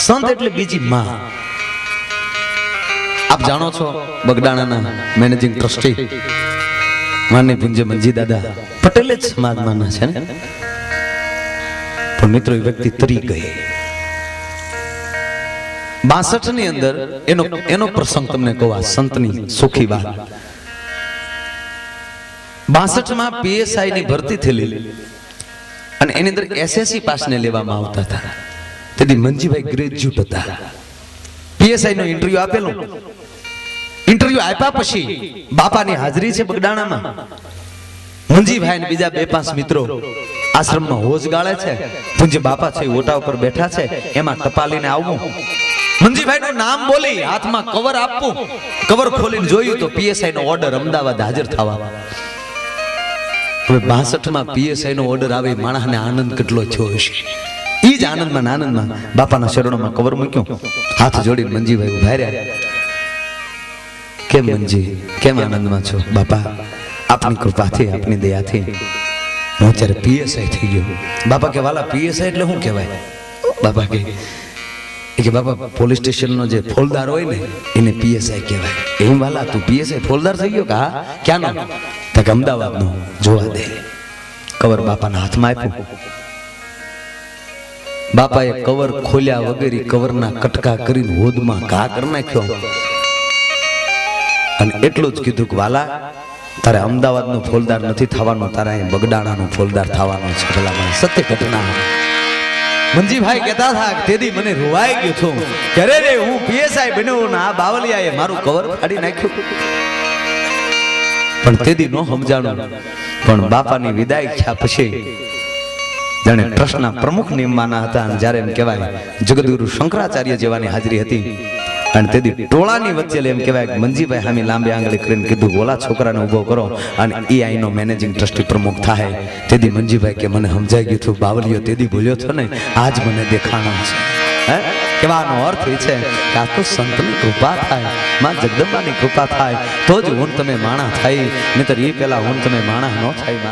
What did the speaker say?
સંત એટલે બીજી માં। આપ જાણો છો બગડાણાના મેનેજિંગ ટ્રસ્ટી માનની પૂજ્ય મંજી દાદા પટેલ જ સમાજમાંના છે ને, પણ મિત્રો એ વ્યક્તિ તરી ગઈ। 62 ની અંદર એનો પ્રસંગ તમને કહું, આ સંતની સુખી વાત। 62 માં પીએસઆઈ ની ભરતી થયેલી અને એની અંદર એસએસસી પાસને લેવામાં આવતા હતા। તેથી મંજીભાઈ ગ્રેજ્યુએટ હતા। પીએસઆઈ નો ઇન્ટરવ્યુ આપેલો, ઇન્ટરવ્યુ આપ્યા પછી બાપાની હાજરી છે બગડાણામાં। મંજીભાઈ ને બીજા 2-5 મિત્રો આશ્રમમાં હોજ ગાળે છે। પૂજ્ય બાપા છે ઓટા ઉપર બેઠા છે, એમાં ટપાલીને આવવું, મંજીભાઈ નું નામ બોલી હાથમાં કવર આપવું, કવર ખોલીને જોયું તો પીએસઆઈ નો ઓર્ડર અમદાવાદ હાજર થવા। હવે 62 માં પીએસઆઈ નો ઓર્ડર આવે, માણસને આનંદ કેટલો થયો હશે। ઈ જ આનંદમાં બાપાના શરણોમાં કવર મૂક્યું, હાથ જોડીને મંજીભાઈ ઉભા રહ્યા। કેમ મંજી, કેમ આનંદમાં છો? બાપા આપની કૃપાથી, આપની દયાથી હું અત્યારે પીએસઆઈ થઈ ગયો। બાપા કે વાલા પીએસઆઈ એટલે શું કહેવાય? બાપા કે બાપા પોલીસ સ્ટેશનનો જે ફોલદાર હોય ને એને પીએસઆઈ કહેવાય। એમ વાલા તું પીએસઆઈ ફોલદાર થઈ ગયો? કે હા, ક્યાંનો? તો કે અમદાવાદનો, જોવા દે। કવર બાપાના હાથમાં આપ્યું, બાપાએ કવર ખોલ્યા વગર કવરના કટકા કરીને હોદમાં ઘા કરી નાખ્યો અને એટલું જ કીધું કે વાલા તારે અમદાવાદનો ફોલદાર નથી થવાનો, તારે અહીં બગડાણાનો ફોલદાર થવાનો છે। ભલા મને સત્ય ઘટના મંજીભાઈ કહેતા હતા કે તેદી મને રોવાઈ ગયું છું કે અરે રે હું પીએસઆઈ બન્યો ને આ બાવલિયાએ મારું કવર ફાડી નાખ્યું, પણ તેદી નો સમજાણું। પણ બાપાની વિદાય થયા પછી જાણે ટ્રસ્ટના પ્રમુખ નિમવાના હતા અને જ્યારે એમ કહેવાય જગદગુરુ શંકરાચાર્ય જેવાની હાજરી હતી અને તેથી ટોળાની વચ્ચે એમ કહેવાય કે મંજીભાઈ સામે લાંબી આંગળી કરીને કીધું ઓલા છોકરાને ઉભો કરો અને એ આઈનો મેનેજિંગ ટ્રસ્ટી પ્રમુખ થાય। તેથી મંજીભાઈ કે મને સમજાઈ ગયું હતું, બાવલિયો તેથી ભૂલ્યો છો ને, આજ મને દેખાણો છે। હે કહેવાનો અર્થ એ છે કે આ તો સંતની કૃપા થાય, માં જગદંબાની કૃપા થાય તો જ હું તમે માણા થાય, નહીતર એ પેલા હું તમે માણા ન થાય।